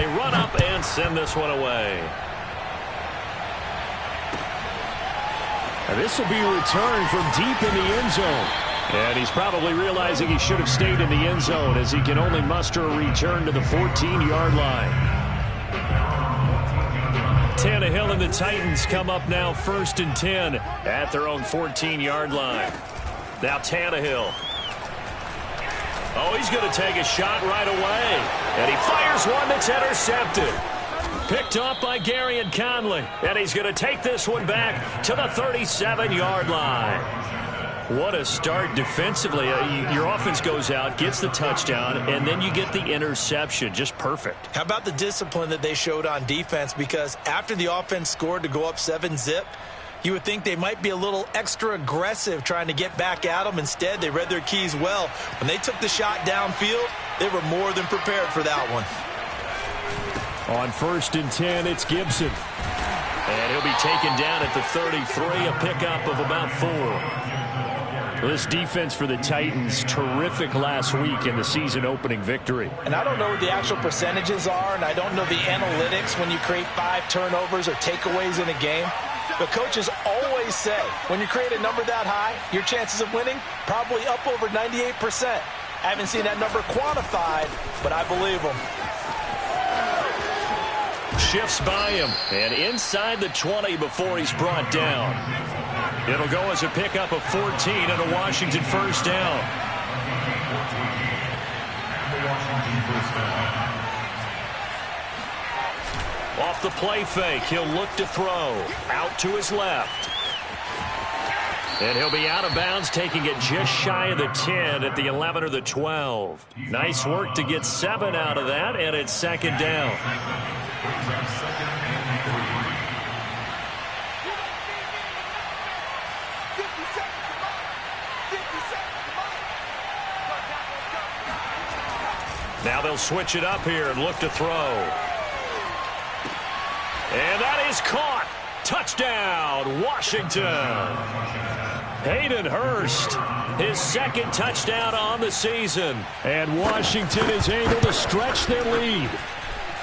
They run up and send this one away. And this will be a return from deep in the end zone. And he's probably realizing he should have stayed in the end zone as he can only muster a return to the 14-yard line. Tannehill and the Titans come up now 1st and 10 at their own 14-yard line. Now Tannehill. Oh, he's going to take a shot right away. And he fires one that's intercepted. Picked off by Gary and Conley. And he's going to take this one back to the 37-yard line. What a start defensively. Your offense goes out, gets the touchdown, and then you get the interception. Just perfect. How about the discipline that they showed on defense? Because after the offense scored to go up 7-zip, you would think they might be a little extra aggressive trying to get back at them. Instead, they read their keys well. When they took the shot downfield, they were more than prepared for that one. On 1st and 10, it's Gibson. And he'll be taken down at the 33, a pickup of about 4. This defense for the Titans, terrific last week in the season-opening victory. And I don't know what the actual percentages are, and I don't know the analytics when you create 5 turnovers or takeaways in a game. But coaches always say, when you create a number that high, your chances of winning probably up over 98%. I haven't seen that number quantified, but I believe them. Shifts by him, and inside the 20 before he's brought down. It'll go as a pickup of 14 and a Washington first down. Off the play fake, he'll look to throw. Out to his left. And he'll be out of bounds, taking it just shy of the 10 at the 11 or the 12. Nice work to get 7 out of that, and it's 2nd down. Now they'll switch it up here and look to throw. And that is caught. Touchdown, Washington. Hayden Hurst, his 2nd touchdown on the season. And Washington is able to stretch their lead.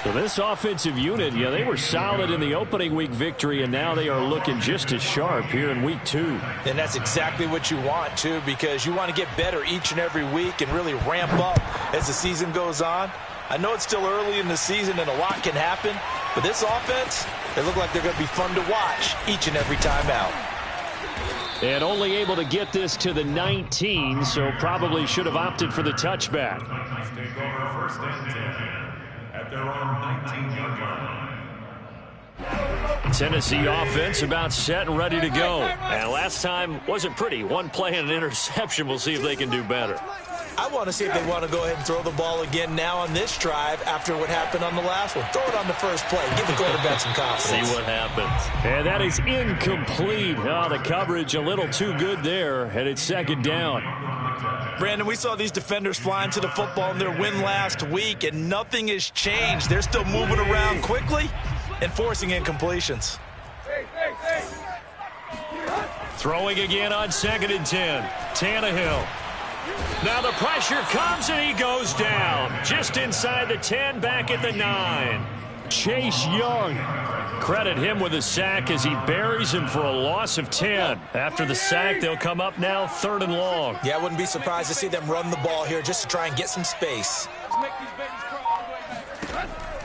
So this offensive unit, they were solid in the opening week victory, and now they are looking just as sharp here in week 2. And that's exactly what you want, too, because you want to get better each and every week and really ramp up as the season goes on. I know it's still early in the season and a lot can happen, but this offense, they look like they're going to be fun to watch each and every time out. And only able to get this to the 19, so probably should have opted for the touchback. Take over 1st and 10 at their own 19-yard line. Tennessee offense about set and ready to go. And last time wasn't pretty. 1 play and an interception. We'll see if they can do better. I want to see if they want to go ahead and throw the ball again now on this drive after what happened on the last one. Throw it on the first play. Give the quarterback some confidence. See what happens. And that is incomplete. Oh, the coverage a little too good there, and it's 2nd down. Brandon, we saw these defenders flying to the football in their win last week, and nothing has changed. They're still moving around quickly and forcing incompletions. Throwing again on 2nd and 10. Tannehill. Now the pressure comes and he goes down. Just inside the 10, back at the 9. Chase Young. Credit him with a sack as he buries him for a loss of 10. After the sack, they'll come up now 3rd and long. Yeah, I wouldn't be surprised to see them run the ball here just to try and get some space.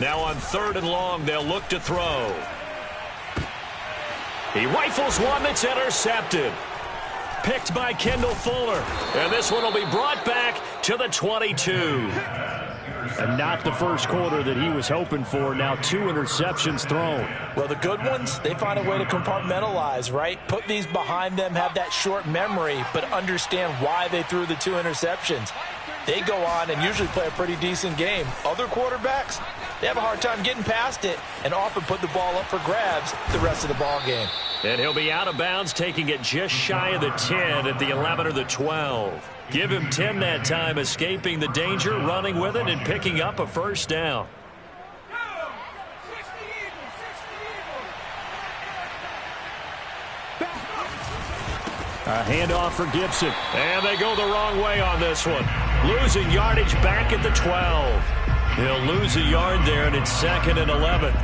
Now on 3rd and long, they'll look to throw. He rifles one that's intercepted. Picked by Kendall Fuller. And this one will be brought back to the 22. And not the first quarter that he was hoping for. Now 2 interceptions thrown. Well, the good ones, they find a way to compartmentalize, right? Put these behind them, have that short memory, but understand why they threw the 2 interceptions. They go on and usually play a pretty decent game. Other quarterbacks, they have a hard time getting past it and often put the ball up for grabs the rest of the ball game. And he'll be out of bounds, taking it just shy of the 10 at the 11 or the 12. Give him 10 that time, escaping the danger, running with it, and picking up a first down. A handoff for Gibson. And they go the wrong way on this one. Losing yardage back at the 12. He'll lose a yard there, and it's 2nd and 11.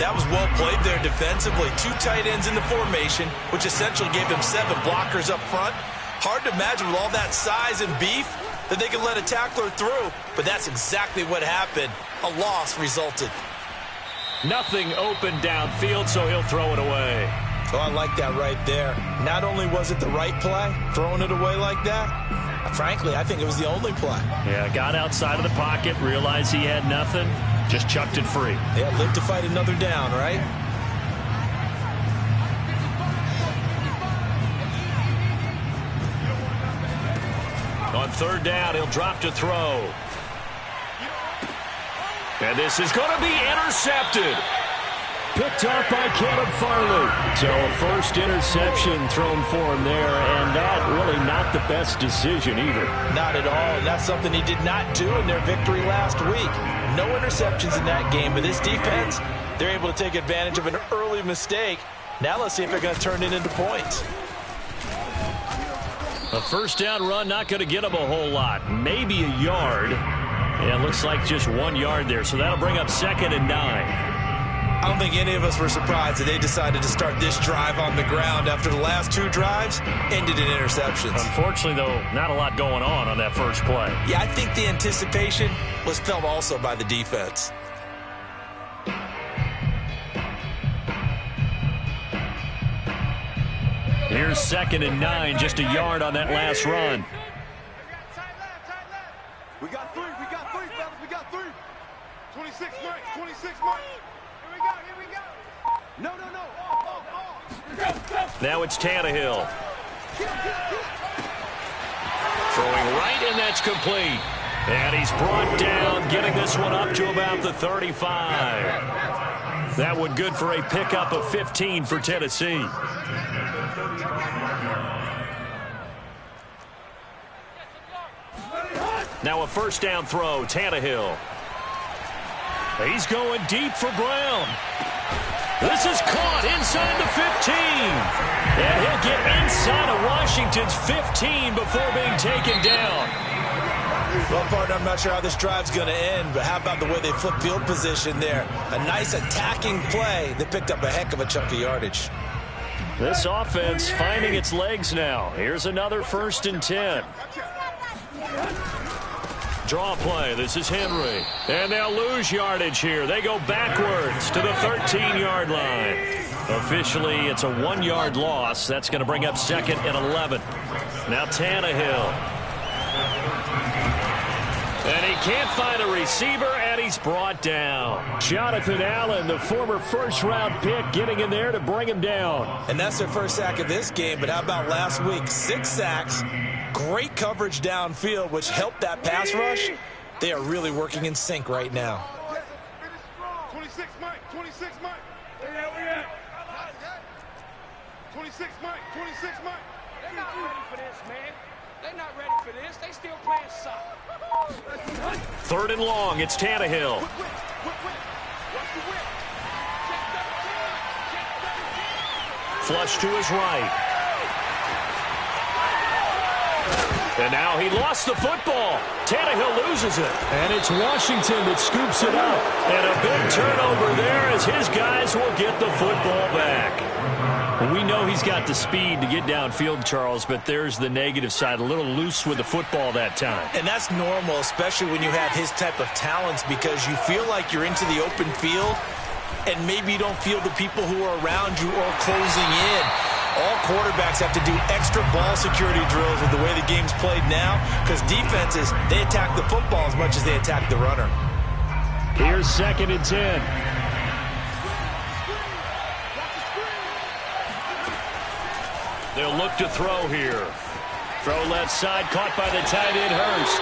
That was well played there defensively. 2 tight ends in the formation, which essentially gave them 7 blockers up front. Hard to imagine with all that size and beef that they could let a tackler through, but that's exactly what happened. A loss resulted. Nothing open downfield, so he'll throw it away. Oh, I like that right there. Not only was it the right play, throwing it away like that, frankly, I think it was the only play. Yeah, got outside of the pocket, realized he had nothing, just chucked it free. Yeah, live to fight another down, right? On 3rd down, he'll drop to throw. And this is going to be intercepted. Picked off by Caleb Farley. So a first interception thrown for him there, and that really not the best decision either. Not at all, and that's something he did not do in their victory last week. No interceptions in that game, but this defense, they're able to take advantage of an early mistake. Now let's see if they're going to turn it into points. A first down run, not going to get him a whole lot. Maybe a yard. Yeah, it looks like just 1 yard there, so that'll bring up 2nd and 9. I don't think any of us were surprised that they decided to start this drive on the ground after the last 2 drives ended in interceptions. Unfortunately, though, not a lot going on that first play. Yeah, I think the anticipation was felt also by the defense. Here's 2nd and 9, just a yard on that last run. We got 3, fellas, we got 3. 26 Mike, 26 Mike. Here we go. No. Now it's Tannehill. Throwing right, and that's complete. And he's brought down, getting this one up to about the 35. That one good for a pickup of 15 for Tennessee. Now a first down throw, Tannehill. He's going deep for Brown. This is caught inside the 15. And he'll get inside of Washington's 15 before being taken down. Well, partner, I'm not sure how this drive's going to end, but how about the way they flip field position there? A nice attacking play that picked up a heck of a chunk of yardage. This offense finding its legs now. Here's another 1st and 10. Draw play. This is Henry. And they'll lose yardage here. They go backwards to the 13-yard line. Officially, it's a 1-yard loss. That's going to bring up 2nd and 11. Now Tannehill. And he can't find a receiver, and he's brought down. Jonathan Allen, the former first-round pick, getting in there to bring him down. And that's their first sack of this game, but how about last week? 6 sacks, great coverage downfield, which helped that pass rush. They are really working in sync right now. 26 Mike, 26 Mike. Where we at? 26 Mike, 26 Mike. They're not ready for this, man. They're not ready for this. They still playing soccer. 3rd and long. It's Tannehill. Flush to his right. And now he lost the football. Tannehill loses it. And it's Washington that scoops it up. And a big turnover there as his guys will get the football back. We know he's got the speed to get downfield, Charles, but there's the negative side. A little loose with the football that time. And that's normal, especially when you have his type of talents, because you feel like you're into the open field and maybe you don't feel the people who are around you or closing in. All quarterbacks have to do extra ball security drills with the way the game's played now, because defenses, they attack the football as much as they attack the runner. Here's 2nd and 10. They'll look to throw here. Throw left side, caught by the tight end Hurst.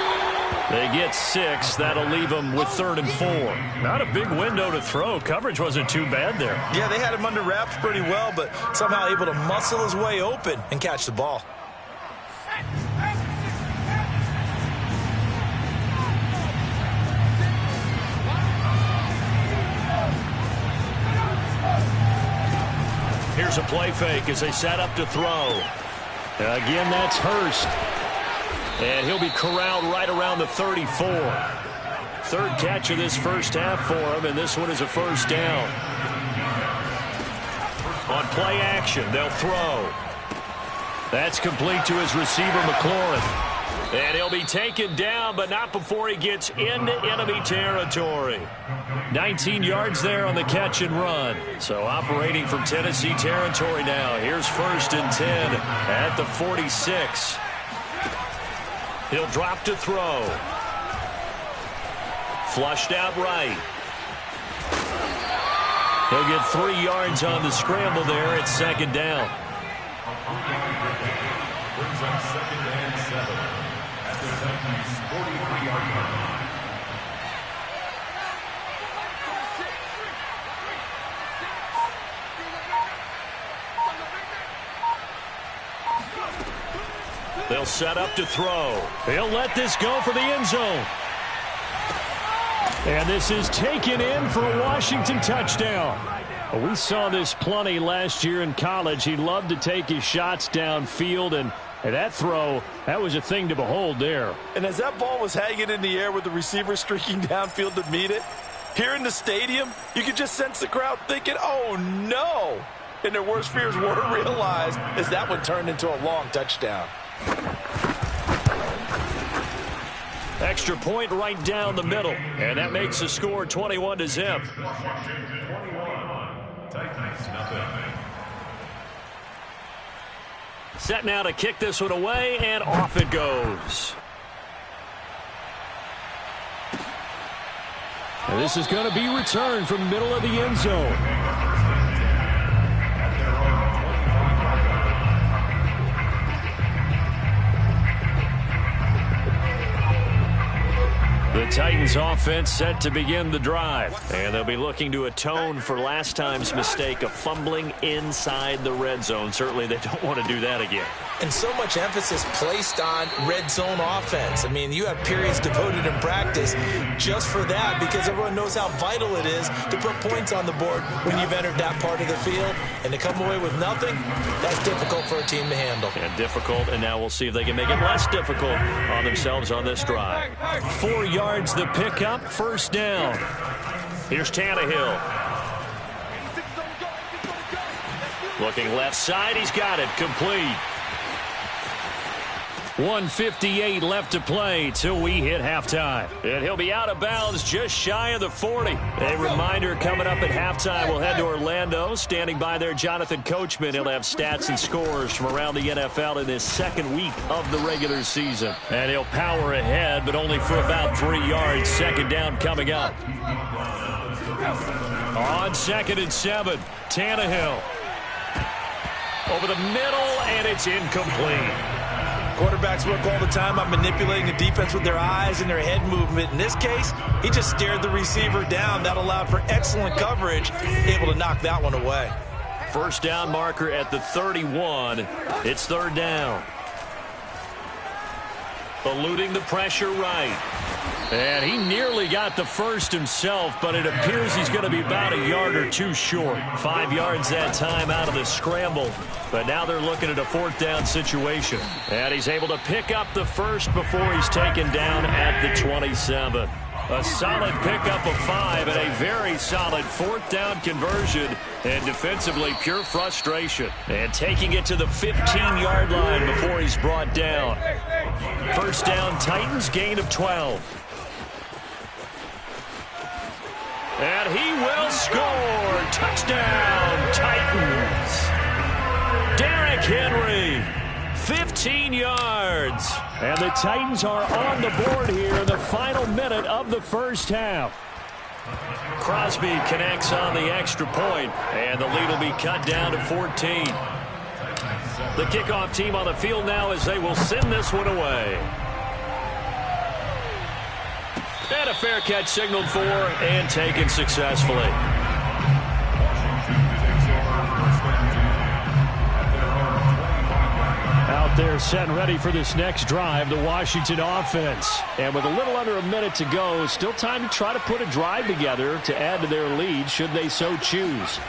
They get 6. That'll leave them with 3rd and 4. Not a big window to throw. Coverage wasn't too bad there. Yeah, they had him under wraps pretty well, but somehow able to muscle his way open and catch the ball. Here's a play fake as they set up to throw. Again, that's Hurst. And he'll be corralled right around the 34. Third catch of this first half for him, and this one is a first down. On play action, they'll throw. That's complete to his receiver, McLaurin. And he'll be taken down, but not before he gets into enemy territory. 19 yards there on the catch and run. So operating from Tennessee territory now. Here's 1st and 10 at the 46. He'll drop to throw. Flushed out right. He'll get 3 yards on the scramble there at 2nd down. Brings up 2nd and 7 at the Titans' 43-yard line. They'll set up to throw. He'll let this go for the end zone. And this is taken in for a Washington touchdown. We saw this plenty last year in college. He loved to take his shots downfield, and that throw, that was a thing to behold there. And as that ball was hanging in the air with the receiver streaking downfield to meet it, here in the stadium, you could just sense the crowd thinking, oh, no. And their worst fears were realized as that one turned into a long touchdown. Extra point right down the middle, and that makes the score 21-0. Set now to kick this one away, and off it goes. And this is going to be returned from middle of the end zone. The Titans offense set to begin the drive, and they'll be looking to atone for last time's mistake of fumbling inside the red zone. Certainly they don't want to do that again. And so much emphasis placed on red zone offense. I mean, you have periods devoted in practice just for that, because everyone knows how vital it is to put points on the board when you've entered that part of the field. And to come away with nothing, that's difficult for a team to handle. And difficult, and now we'll see if they can make it less difficult on themselves on this drive. 4 yards the pickup, 1st down. Here's Tannehill. Looking left side, he's got it, complete. 1:58 left to play till we hit halftime. And he'll be out of bounds just shy of the 40. A reminder, coming up at halftime, we'll head to Orlando. Standing by there, Jonathan Coachman. He'll have stats and scores from around the NFL in his 2nd week of the regular season. And he'll power ahead, but only for about 3 yards. 2nd down coming up. On 2nd and 7, Tannehill. Over the middle, and it's incomplete. Quarterbacks work all the time on manipulating the defense with their eyes and their head movement. In this case, he just stared the receiver down. That allowed for excellent coverage, able to knock that one away. 1st down marker at the 31. It's 3rd down. Eluding the pressure right. And he nearly got the first himself, but it appears he's going to be about a yard or two short. 5 yards that time out of the scramble. But now they're looking at a 4th down situation. And he's able to pick up the first before he's taken down at the 27. A solid pickup of 5 and a very solid 4th down conversion. And defensively, pure frustration. And taking it to the 15-yard line before he's brought down. 1st down, Titans, gain of 12. And he will score. Touchdown, Titans. Derrick Henry, 15 yards. And the Titans are on the board here in the final minute of the first half. Crosby connects on the extra point, and the lead will be cut down to 14. The kickoff team on the field now as they will send this one away. And a fair catch signaled for and taken successfully. Out there set and ready for this next drive, the Washington offense. And with a little under a minute to go, still time to try to put a drive together to add to their lead should they so choose.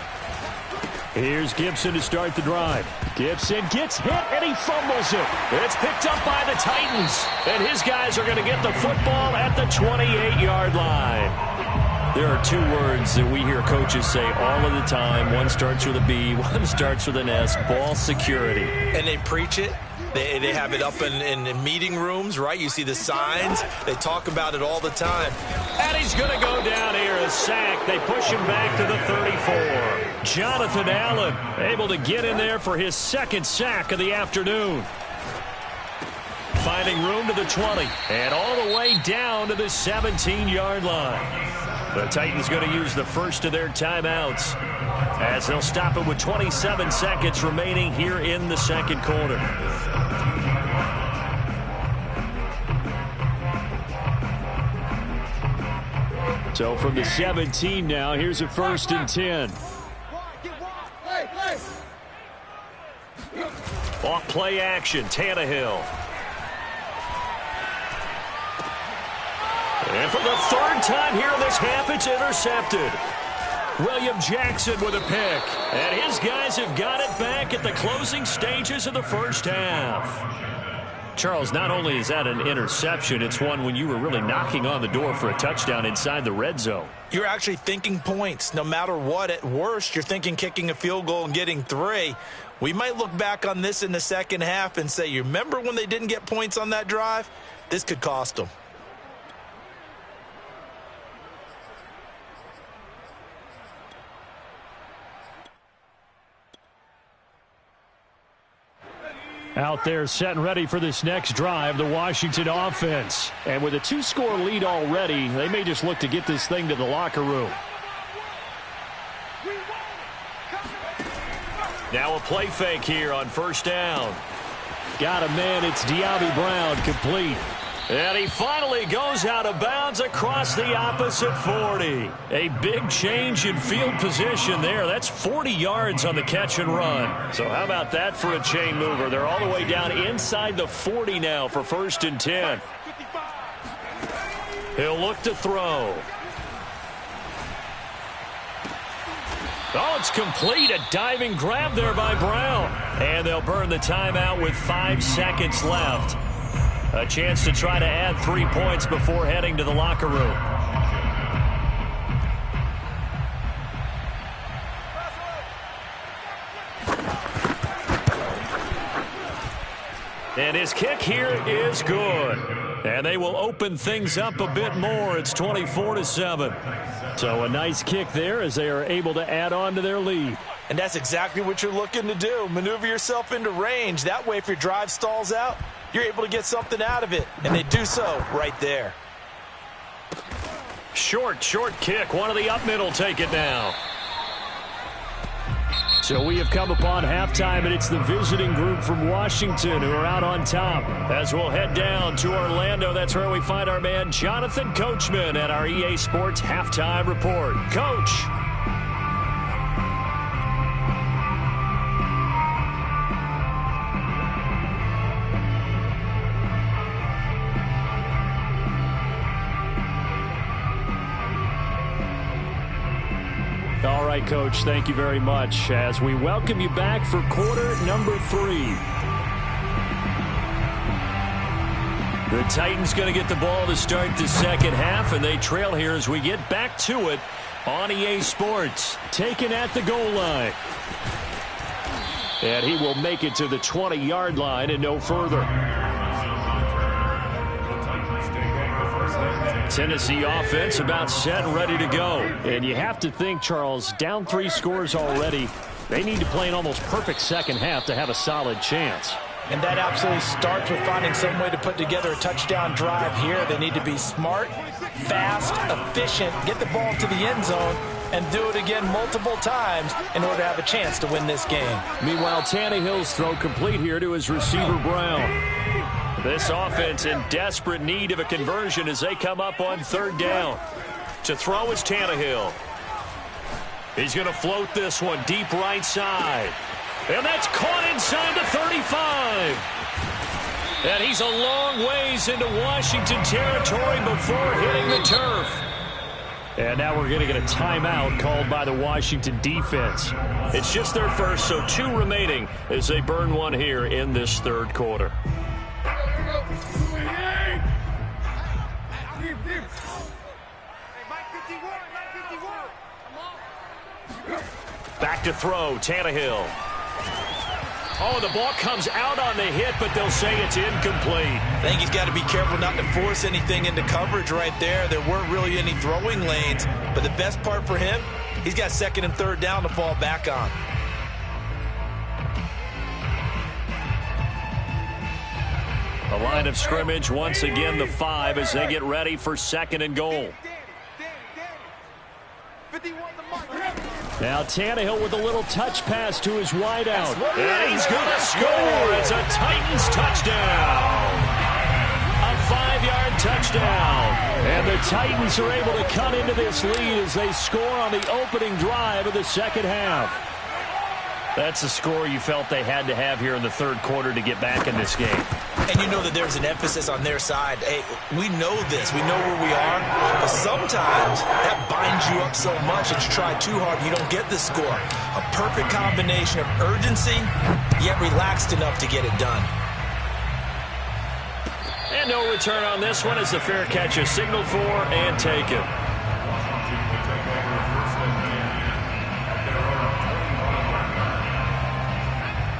Here's Gibson to start the drive. Gibson gets hit, and he fumbles it. It's picked up by the Titans, and his guys are going to get the football at the 28-yard line. There are two words that we hear coaches say all of the time. One starts with a B, one starts with an S, ball security. And they preach it. They have it up in meeting rooms, right? You see the signs. They talk about it all the time. And he's going to go down here, a sack. They push him back to the 34. Jonathan Allen able to get in there for his second sack of the afternoon. Finding room to the 20 and all the way down to the 17-yard line. The Titans going to use the first of their timeouts as they'll stop it with 27 seconds remaining here in the second quarter. So from the 17 now, here's a 1st and 10. Off play action, Tannehill. And for the third time here in this half, it's intercepted. William Jackson with a pick. And his guys have got it back at the closing stages of the first half. Charles, not only is that an interception, it's one when you were really knocking on the door for a touchdown inside the red zone. You're actually thinking points. No matter what, at worst, you're thinking kicking a field goal and getting 3. We might look back on this in the second half and say, you remember when they didn't get points on that drive? This could cost them. Out there set and ready for this next drive, the Washington offense. And with a 2-score lead already, they may just look to get this thing to the locker room. Now a play fake here on first down. Got a man, it's De'Ami Brown, complete. And he finally goes out of bounds across the opposite 40. A big change in field position there. That's 40 yards on the catch and run. So how about that for a chain mover? They're all the way down inside the 40 now for 1st and 10. He'll look to throw. Oh, it's complete. A diving grab there by Brown. And they'll burn the timeout with 5 seconds left. A chance to try to add 3 points before heading to the locker room. And his kick here is good. And they will open things up a bit more. It's 24-7. So a nice kick there as they are able to add on to their lead. And that's exactly what you're looking to do. Maneuver yourself into range. That way, if your drive stalls out, you're able to get something out of it. And they do so right there. Short kick. One of the up middle take it now. So we have come upon halftime, and it's the visiting group from Washington who are out on top. As we'll head down to Orlando, that's where we find our man Jonathan Coachman at our EA Sports Halftime Report. Coach. All right, Coach, thank you very much as we welcome you back for quarter number 3. The Titans going to get the ball to start the second half, and they trail here as we get back to it on EA Sports. Taken at the goal line. And he will make it to the 20-yard line and no further. Tennessee offense about set and ready to go. And you have to think, Charles, down 3 scores already. They need to play an almost perfect second half to have a solid chance. And that absolutely starts with finding some way to put together a touchdown drive here. They need to be smart, fast, efficient, get the ball to the end zone, and do it again multiple times in order to have a chance to win this game. Meanwhile, Tannehill's throw complete here to his receiver, Brown. This offense in desperate need of a conversion as they come up on 3rd down. To throw is Tannehill. He's going to float this one deep right side. And that's caught inside the 35. And he's a long ways into Washington territory before hitting the turf. And now we're going to get a timeout called by the Washington defense. It's just their first, so 2 remaining as they burn one here in this third quarter. Back to throw, Tannehill. Oh, the ball comes out on the hit, but they'll say it's incomplete. I think he's got to be careful not to force anything into coverage right there. There weren't really any throwing lanes, but the best part for him, he's got second and third down to fall back on. The line of scrimmage, once again, the 5 as they get ready for second and goal. Now Tannehill with a little touch pass to his wideout. And he's going to score. It's a Titans touchdown. A 5-yard touchdown. And the Titans are able to cut into this lead as they score on the opening drive of the second half. That's a score you felt they had to have here in the third quarter to get back in this game. And you know that there's an emphasis on their side. Hey, we know this. We know where we are. But sometimes that binds you up so much that you try too hard, you don't get the score. A perfect combination of urgency, yet relaxed enough to get it done. And no return on this one as the fair catch is signaled for and taken.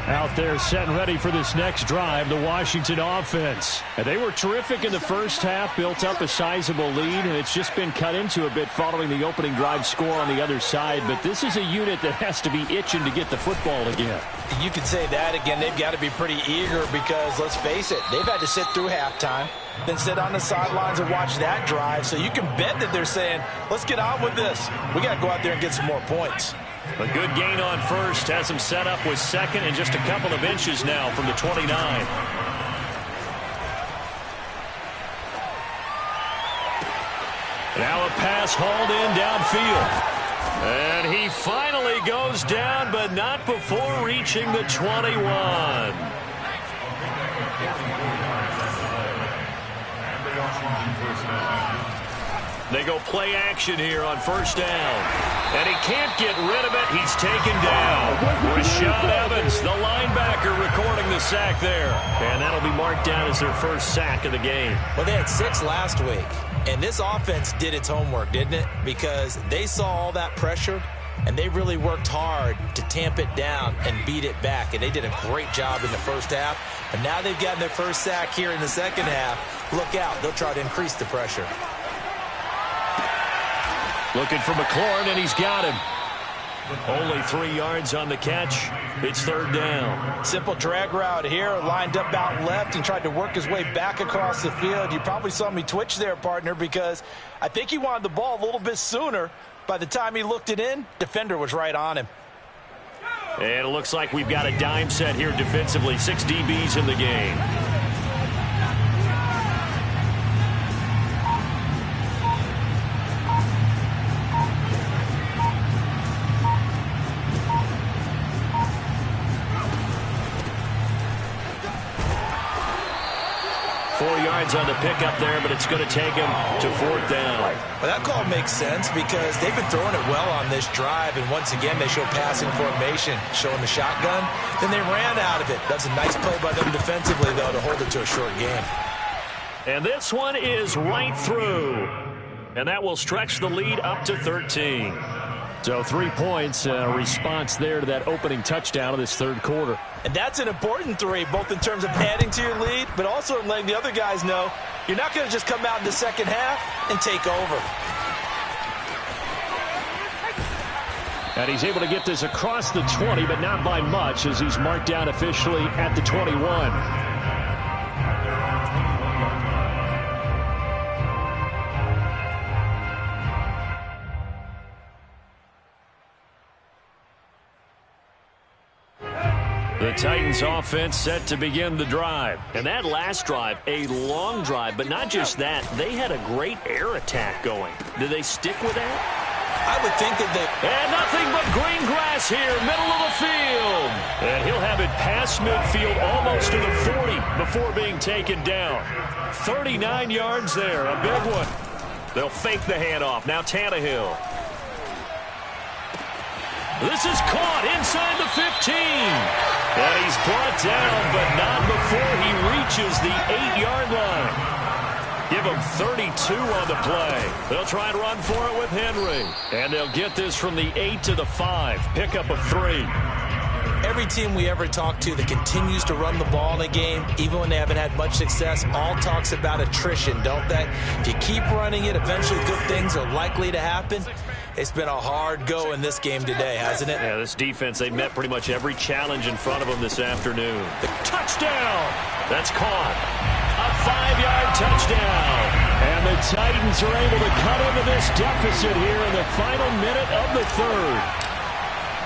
Out there set and ready for this next drive, the Washington offense. And they were terrific in the first half, built up a sizable lead, and it's just been cut into a bit following the opening drive score on the other side. But this is a unit that has to be itching to get the football again. You could say that again. They've got to be pretty eager because, let's face it, they've had to sit through halftime, then sit on the sidelines and watch that drive. So you can bet that they're saying, let's get on with this. We got to go out there and get some more points. A good gain on first has him set up with second and just a couple of inches now from the 29. Now a pass hauled in downfield. And he finally goes down, but not before reaching the 21. They go play action here on first down. And he can't get rid of it. He's taken down. Rashad Evans, the linebacker, recording the sack there. And that'll be marked down as their first sack of the game. Well, they had 6 last week. And this offense did its homework, didn't it? Because they saw all that pressure, and they really worked hard to tamp it down and beat it back. And they did a great job in the first half. And now they've gotten their first sack here in the second half. Look out. They'll try to increase the pressure. Looking for McLaurin, and he's got him. Only 3 yards on the catch. It's third down. Simple drag route here, lined up out left and tried to work his way back across the field. You probably saw me twitch there, partner, because I think he wanted the ball a little bit sooner. By the time he looked it in, defender was right on him. And it looks like we've got a dime set here defensively. 6 DBs in the game. On the pickup there, but it's going to take him to fourth down. Well, that call makes sense because they've been throwing it well on this drive, and once again they show passing formation, showing the shotgun. Then they ran out of it. That's a nice play by them defensively, though, to hold it to a short game. And this one is right through, and that will stretch the lead up to 13. So 3 points, response there to that opening touchdown of this third quarter. And that's an important 3, both in terms of adding to your lead, but also in letting the other guys know you're not going to just come out in the second half and take over. And he's able to get this across the 20, but not by much, as he's marked down officially at the 21. The Titans offense set to begin the drive. And that last drive, a long drive, but not just that. They had a great air attack going. Did they stick with that? I would think that they... And nothing but green grass here, middle of the field. And he'll have it past midfield almost to the 40 before being taken down. 39 yards there, a big one. They'll fake the handoff. Now Tannehill. This is caught inside the 15. And he's brought down, but not before he reaches the 8-yard line. Give him 32 on the play. They'll try and run for it with Henry. And they'll get this from the 8 to the 5. Pickup of 3. Every team we ever talk to that continues to run the ball in a game, even when they haven't had much success, all talks about attrition, don't they? If you keep running it, eventually good things are likely to happen. It's been a hard go in this game today, hasn't it? Yeah, this defense, they met pretty much every challenge in front of them this afternoon. The touchdown! That's caught. A 5-yard touchdown. And the Titans are able to cut into this deficit here in the final minute of the third.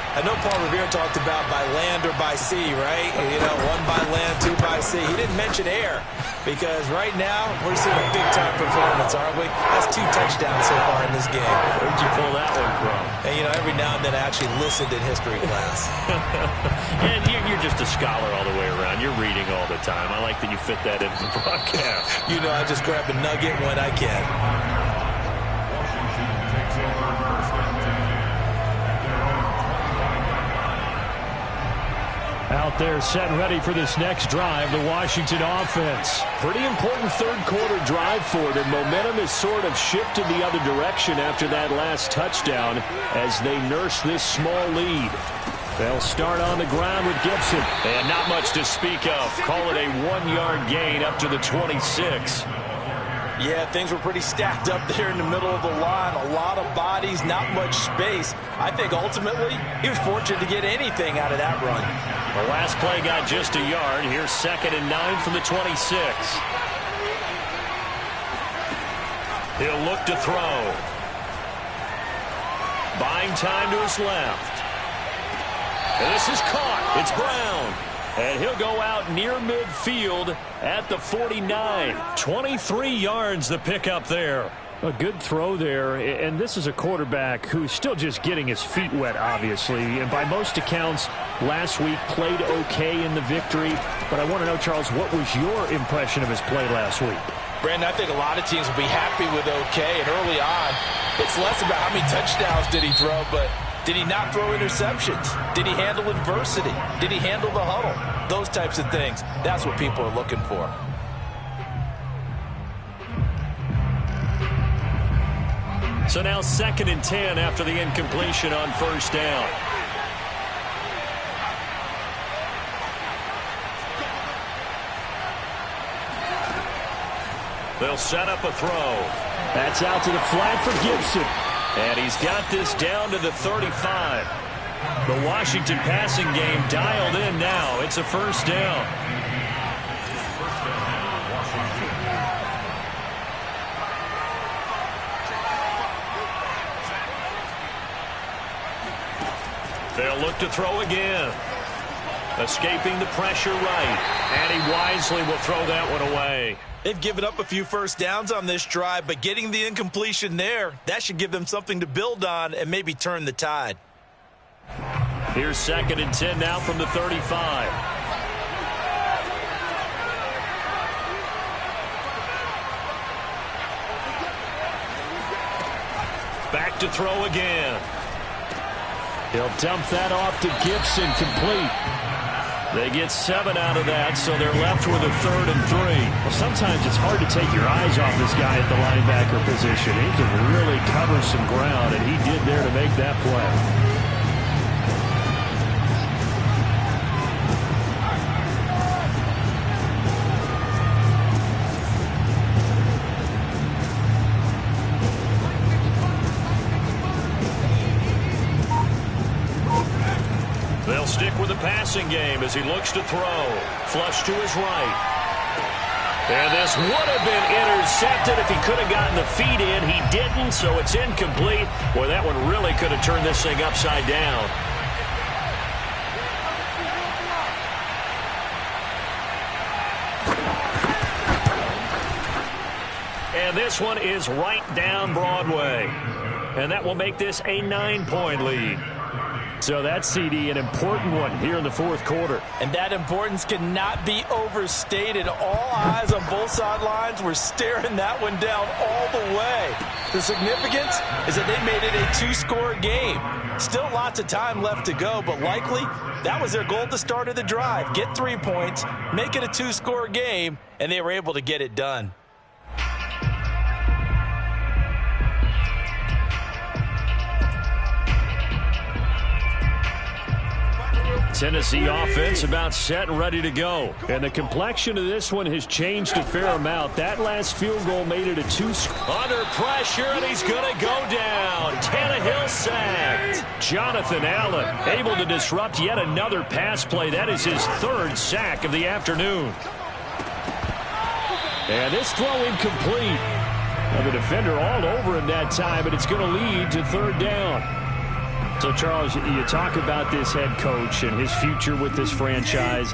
I know Paul Revere talked about by land or by sea, right? You know, 1 by land, 2 by sea. He didn't mention air because right now we're seeing a big-time performance, aren't we? That's 2 touchdowns so far in this game. Where'd you pull that one from? And, you know, every now and then I actually listened in history class. And you're just a scholar all the way around. You're reading all the time. I like that you fit that into the broadcast. You know, I just grab a nugget when I can. Washington takes over first and 10. Out there set ready for this next drive, the Washington offense. Pretty important third-quarter drive for them. Momentum has sort of shifted the other direction after that last touchdown as they nurse this small lead. They'll start on the ground with Gibson. And not much to speak of. Call it a 1-yard gain up to the 26. Yeah, things were pretty stacked up there in the middle of the line. A lot of bodies, not much space. I think ultimately he was fortunate to get anything out of that run. The last play got just a yard. Here's 2nd and 9 from the 26. He'll look to throw. Buying time to his left. And this is caught. It's Brown. And he'll go out near midfield at the 49. 23 yards the pickup there. A good throw there, and this is a quarterback who's still just getting his feet wet, obviously. And by most accounts, last week played okay in the victory. But I want to know, Charles, what was your impression of his play last week? Brandon, I think a lot of teams will be happy with okay. And early on, it's less about how many touchdowns did he throw, but did he not throw interceptions? Did he handle adversity? Did he handle the huddle? Those types of things. That's what people are looking for. So now 2nd and 10 after the incompletion on first down. They'll set up a throw. That's out to the flat for Gibson. And he's got this down to the 35. The Washington passing game dialed in now. It's a first down. First down, Washington. They'll look to throw again. Escaping the pressure right. And he wisely will throw that one away. They've given up a few first downs on this drive, but getting the incompletion there, that should give them something to build on and maybe turn the tide. Here's 2nd and 10 now from the 35. Back to throw again. He'll dump that off to Gibson, complete. They get 7 out of that, so they're left with a 3rd and 3. Well, sometimes it's hard to take your eyes off this guy at the linebacker position. He can really cover some ground, and he did there to make that play. They'll stick with the passing game as he looks to throw. Flush to his right. And this would have been intercepted if he could have gotten the feet in. He didn't, so it's incomplete. Boy, that one really could have turned this thing upside down. And this one is right down Broadway. And that will make this a 9-point lead. So that CD, an important one here in the fourth quarter. And that importance cannot be overstated. All eyes on both sidelines were staring that one down all the way. The significance is that they made it a two-score game. Still lots of time left to go, but likely that was their goal at the start of the drive. Get 3 points, make it a two-score game, and they were able to get it done. Tennessee offense about set and ready to go. And the complexion of this one has changed a fair amount. That last field goal made it a two-score. Under pressure, and he's going to go down. Tannehill sacked. Jonathan Allen able to disrupt yet another pass play. That is his third sack of the afternoon. And this throw incomplete. Now the defender all over him that time, but it's going to lead to third down. So, Charles, you talk about this head coach and his future with this franchise.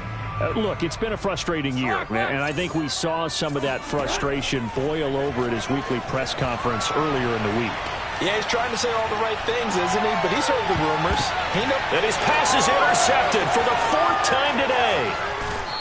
Look, it's been a frustrating year, and I think we saw some of that frustration boil over at his weekly press conference earlier in the week. Yeah, he's trying to say all the right things, isn't he? But he's heard the rumors. And his pass is intercepted for the fourth time today.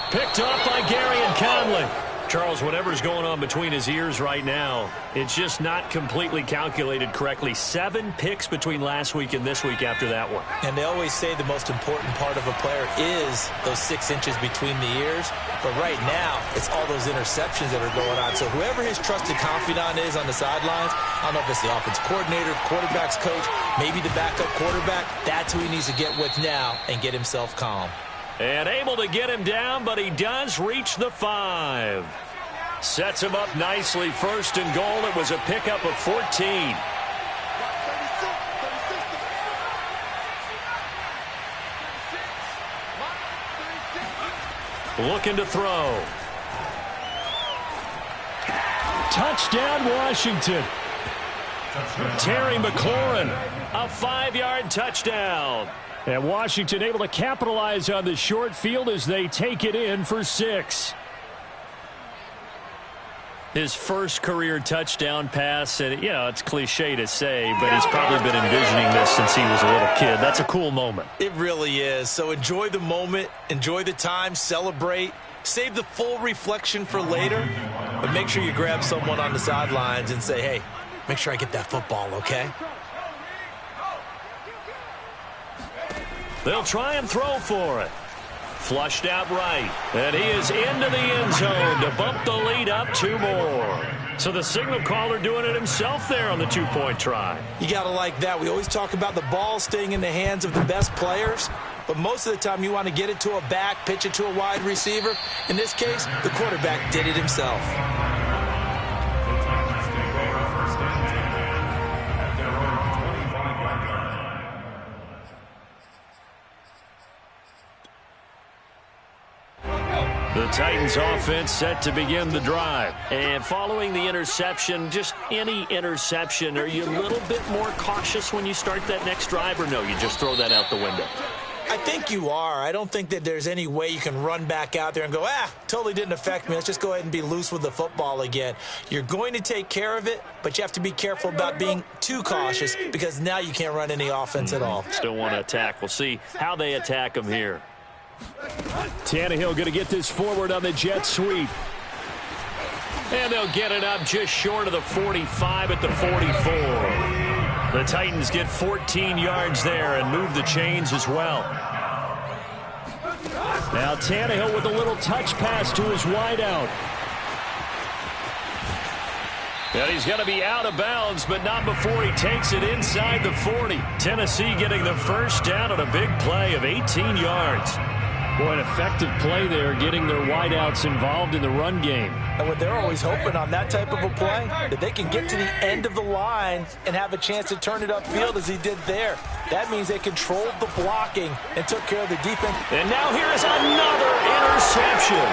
Picked off by Gary and Conley. Charles, whatever's going on between his ears right now, it's just not completely calculated correctly. 7 picks between last week and this week after that one. And they always say the most important part of a player is those 6 inches between the ears. But right now, it's all those interceptions that are going on. So whoever his trusted confidant is on the sidelines, I don't know if it's the offense coordinator, quarterback's coach, maybe the backup quarterback, that's who he needs to get with now and get himself calm. And able to get him down, but he does reach the 5. Sets him up nicely. First and goal. It was a pickup of 14. Looking to throw. Touchdown, Washington. Terry McLaurin, a 5-yard touchdown. And Washington able to capitalize on the short field as they take it in for 6. His first career touchdown pass, and it's cliche to say, but he's probably been envisioning this since he was a little kid. That's a cool moment. It really is. So enjoy the moment, enjoy the time, celebrate, save the full reflection for later, but make sure you grab someone on the sidelines and say, hey, make sure I get that football, okay? They'll try and throw for it. Flushed out right. And he is into the end zone to bump the lead up 2 more. So the signal caller doing it himself there on the 2-point try. You got to like that. We always talk about the ball staying in the hands of the best players, but most of the time you want to get it to a back, pitch it to a wide receiver. In this case, the quarterback did it himself. The Titans offense set to begin the drive. And following the interception, just any interception, are you a little bit more cautious when you start that next drive, or no, you just throw that out the window? I think you are. I don't think that there's any way you can run back out there and go, totally didn't affect me. Let's just go ahead and be loose with the football again. You're going to take care of it, but you have to be careful about being too cautious because now you can't run any offense at all. Still want to attack. We'll see how they attack him here. Tannehill going to get this forward on the jet sweep. And they'll get it up just short of the 45 at the 44. The Titans get 14 yards there and move the chains as well. Now Tannehill with a little touch pass to his wideout. And he's going to be out of bounds, but not before he takes it inside the 40. Tennessee getting the first down on a big play of 18 yards. Boy, an effective play there, getting their wideouts involved in the run game. And what they're always hoping on that type of a play, that they can get to the end of the line and have a chance to turn it upfield as he did there. That means they controlled the blocking and took care of the defense. And now here is another interception.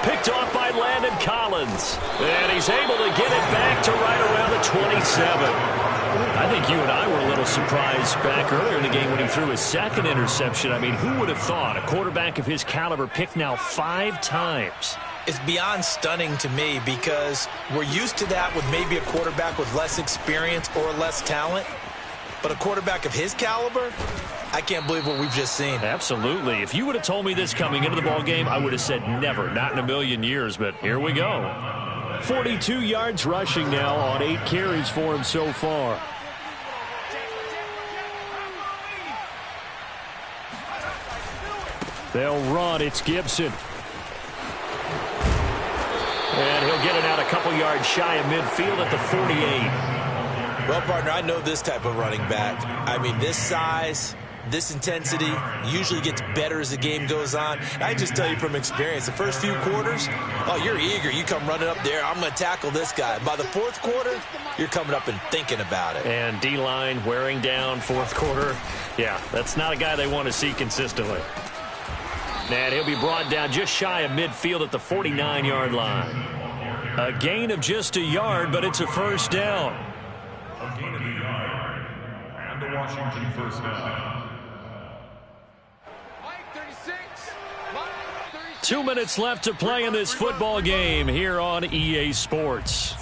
Picked off by Landon Collins. And he's able to get it back to right around the 27. I think you and I were a little surprised back earlier in the game when he threw his second interception. I mean, who would have thought a quarterback of his caliber picked now 5 times? It's beyond stunning to me because we're used to that with maybe a quarterback with less experience or less talent. But a quarterback of his caliber, I can't believe what we've just seen. Absolutely. If you would have told me this coming into the ball game, I would have said never, not in a million years, but here we go. 42 yards rushing now on 8 carries for him so far. They'll run. It's Gibson. And he'll get it out a couple yards shy of midfield at the 48. Well, partner, I know this type of running back. I mean, this size, this intensity usually gets better as the game goes on. I just tell you from experience, the first few quarters, oh, you're eager. You come running up there, I'm going to tackle this guy. By the fourth quarter, you're coming up and thinking about it. And D-line wearing down fourth quarter. Yeah, that's not a guy they want to see consistently. And he'll be brought down just shy of midfield at the 49-yard line. A gain of just a yard, but it's a first down. A gain of a yard. And the Washington first down. 2 minutes left to play in this football game here on EA Sports.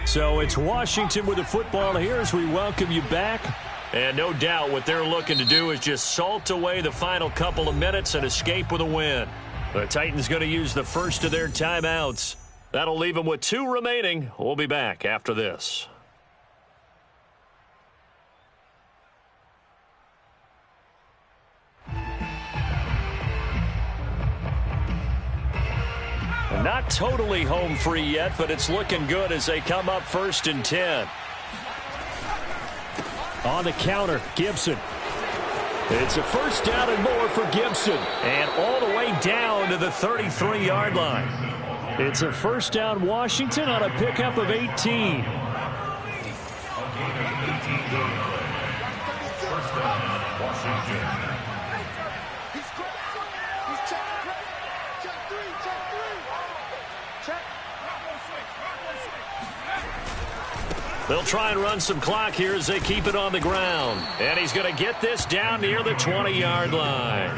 So it's Washington with the football here as we welcome you back. And no doubt what they're looking to do is just salt away the final couple of minutes and escape with a win. The Titans going to use the first of their timeouts. That'll leave them with 2 remaining. We'll be back after this. Not totally home free yet, but it's looking good as they come up 1st and 10. On the counter, Gibson. It's a first down and more for Gibson. And all the way down to the 33-yard line. It's a first down Washington on a pickup of 18. First down, Washington. They'll try and run some clock here as they keep it on the ground. And he's going to get this down near the 20-yard line.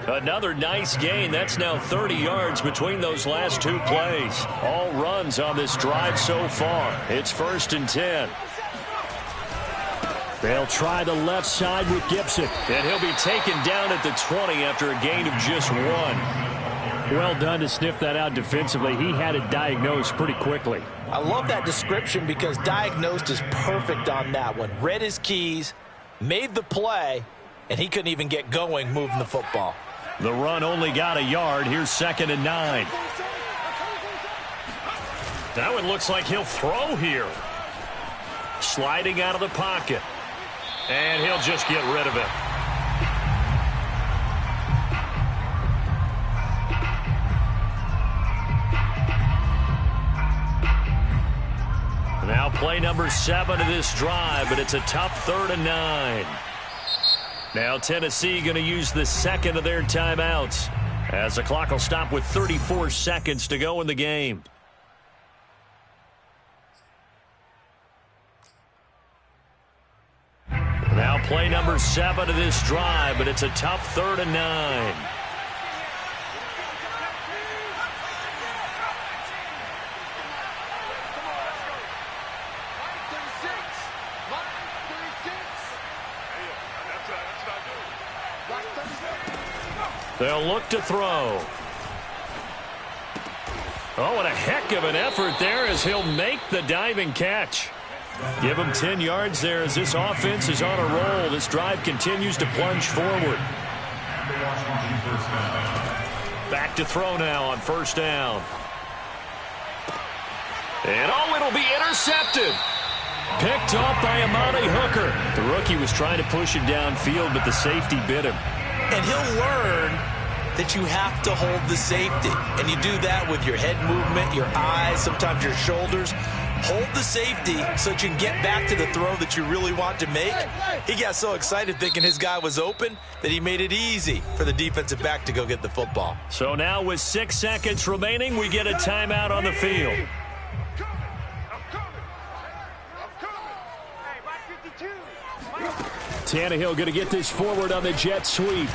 Another nice gain. That's now 30 yards between those last 2 plays. All runs on this drive so far. It's 1st and 10. They'll try the left side with Gibson. And he'll be taken down at the 20 after a gain of just 1. Well done to sniff that out defensively. He had it diagnosed pretty quickly. I love that description because diagnosed is perfect on that one. Read his keys, made the play, and he couldn't even get going moving the football. The run only got a yard. Here's 2nd and 9. That one looks like he'll throw here. Sliding out of the pocket. And he'll just get rid of it. Now play number 7 of this drive, but it's a tough 3rd and 9. Now Tennessee going to use the 2nd of their timeouts as the clock will stop with 34 seconds to go in the game. Now play number 7 of this drive, but it's a tough 3rd and 9. They'll look to throw. Oh, and a heck of an effort there as he'll make the diving catch. Give him 10 yards there as this offense is on a roll. This drive continues to plunge forward. Back to throw now on 1st down. And oh, it'll be intercepted. Picked off by Amani Hooker. The rookie was trying to push it downfield, but the safety bit him. And he'll learn that you have to hold the safety. And you do that with your head movement, your eyes, sometimes your shoulders. Hold the safety so that you can get back to the throw that you really want to make. He got so excited thinking his guy was open that he made it easy for the defensive back to go get the football. So now with 6 seconds remaining, we get a timeout on the field. Tannehill going to get this forward on the jet sweep.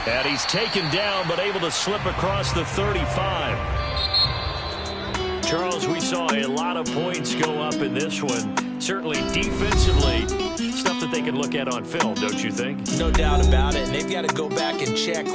And he's taken down, but able to slip across the 35. Charles, we saw a lot of points go up in this one. Certainly defensively, stuff that they can look at on film, don't you think? No doubt about it, and they've got to go back and check